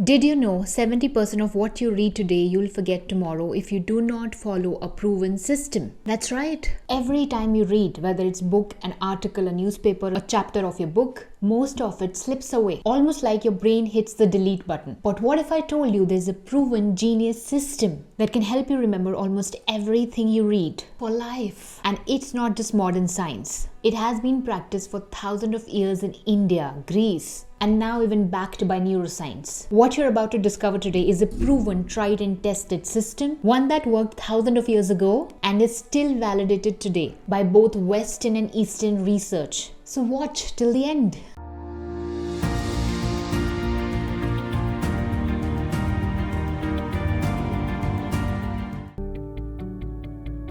Did you know 70% of what you read today you'll forget tomorrow if you do not follow a proven system? That's right. Every time you read, whether it's book, an article, a newspaper, a chapter of your book, most of it slips away, almost like your brain hits the delete button. But what if I told you there's a proven genius system that can help you remember almost everything you read for life? And it's not just modern science. It has been practiced for thousands of years in India, Greece, and now even backed by neuroscience. What you're about to discover today is a proven, tried and tested system, one that worked thousands of years ago and is still validated today by both Western and Eastern research. So watch till the end.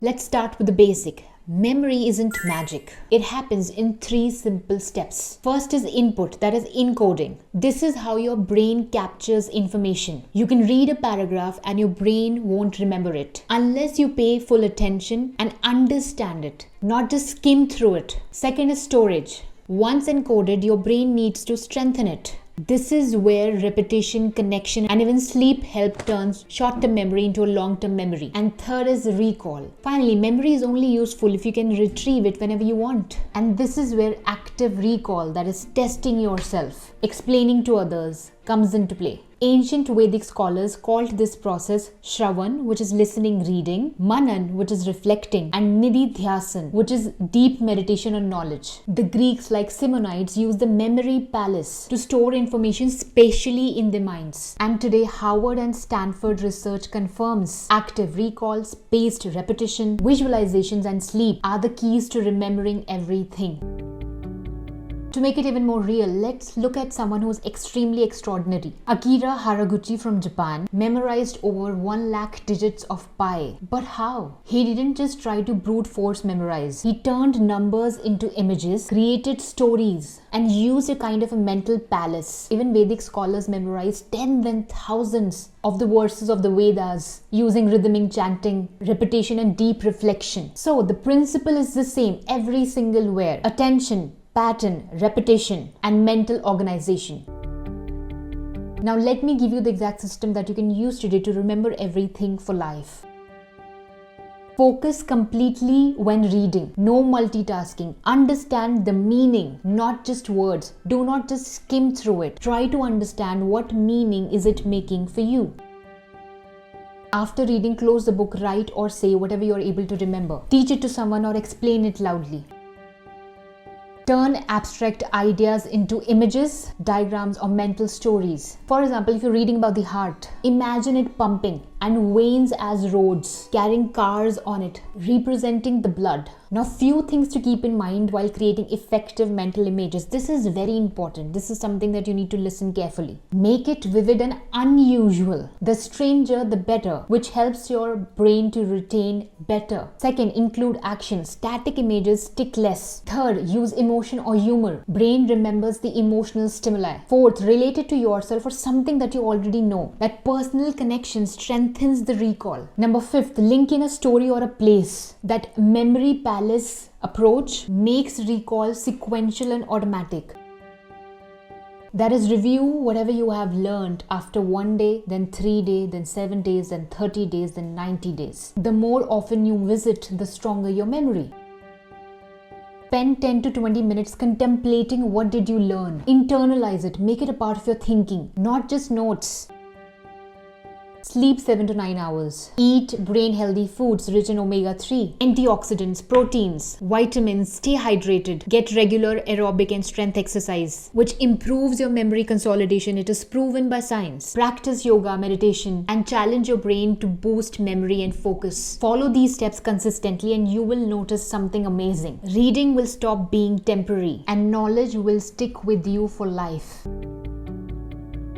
Let's start with the basic. Memory isn't magic. It happens in 3 simple steps. First is input, that is encoding. This is how your brain captures information. You can read a paragraph and your brain won't remember it unless you pay full attention and understand it, not just skim through it. Second is storage. Once encoded, your brain needs to strengthen it. This is where repetition, connection, and even sleep help turn short-term memory into a long-term memory. And third is recall. Finally, memory is only useful if you can retrieve it whenever you want. And this is where active recall, that is testing yourself, explaining to others, comes into play. Ancient Vedic scholars called this process Shravan, which is listening, reading, Manan, which is reflecting, and Nididhyasan, which is deep meditation on knowledge. The Greeks, like Simonides, used the memory palace to store information spatially in their minds. And today, Harvard and Stanford research confirms active recall, spaced repetition, visualizations, and sleep are the keys to remembering everything. To make it even more real, let's look at someone who's extremely extraordinary. Akira Haraguchi from Japan memorized over 1 lakh digits of pi. But how? He didn't just try to brute force memorize. He turned numbers into images, created stories, and used a kind of a mental palace. Even Vedic scholars memorized tens and thousands of the verses of the Vedas using rhythmic chanting, repetition, and deep reflection. So the principle is the same every single where. Attention, pattern, repetition, and mental organization. Now let me give you the exact system that you can use today to remember everything for life. Focus completely when reading. No multitasking. Understand the meaning, not just words. Do not just skim through it. Try to understand what meaning is it making for you. After reading, close the book, write or say whatever you are able to remember. Teach it to someone or explain it loudly. Turn abstract ideas into images, diagrams, or mental stories. For example, if you're reading about the heart, imagine it pumping and veins as roads, carrying cars on it, representing the blood. Now, few things to keep in mind while creating effective mental images. This is very important. This is something that you need to listen carefully. Make it vivid and unusual. The stranger, the better, which helps your brain to retain better. Second, include action. Static images stick less. Third, use emotion or humor. Brain remembers the emotional stimuli. Fourth, relate it to yourself or something that you already know. That personal connection strengthens the recall. Number 5, link in a story or a place. That memory palace approach makes recall sequential and automatic. That is, review whatever you have learned after 1 day, then 3 days, then 7 days, then 30 days, then 90 days. The more often you visit, the stronger your memory. Spend 10 to 20 minutes contemplating what did you learn. Internalize it, make it a part of your thinking, not just notes. Sleep 7 to 9 hours. Eat brain healthy foods rich in omega-3, antioxidants, proteins, vitamins. Stay hydrated. Get regular aerobic and strength exercise, which improves your memory consolidation. It is proven by science. Practice yoga, meditation, and challenge your brain to boost memory and focus. Follow these steps consistently and you will notice something amazing. Reading will stop being temporary and knowledge will stick with you for life.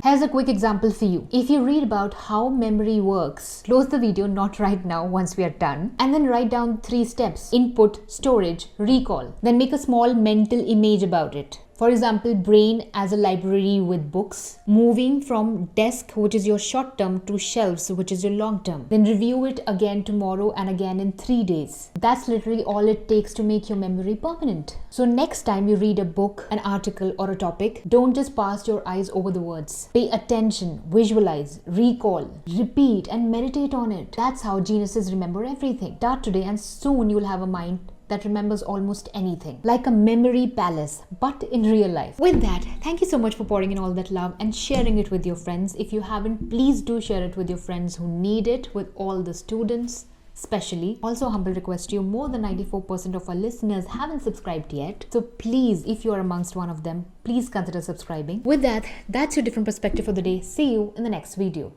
Here's a quick example for you. If you read about how memory works, close the video, not right now, once we are done, and then write down 3 steps: input, storage, recall. Then make a small mental image about it. For example, brain as a library with books, moving from desk, which is your short term, to shelves, which is your long term. Then review it again tomorrow and again in 3 days. That's literally all it takes to make your memory permanent. So next time you read a book, an article, or a topic, don't just pass your eyes over the words. Pay attention, visualize, recall, repeat, and meditate on it. That's how geniuses remember everything. Start today and soon you'll have a mind that remembers almost anything, like a memory palace, but in real life. With that, thank you so much for pouring in all that love and sharing it with your friends. If you haven't, please do share it with your friends who need it, with all the students especially. Also, humble request to you, more than 94% of our listeners haven't subscribed yet. So please, if you are amongst one of them, please consider subscribing. With that, that's your different perspective for the day. See you in the next video.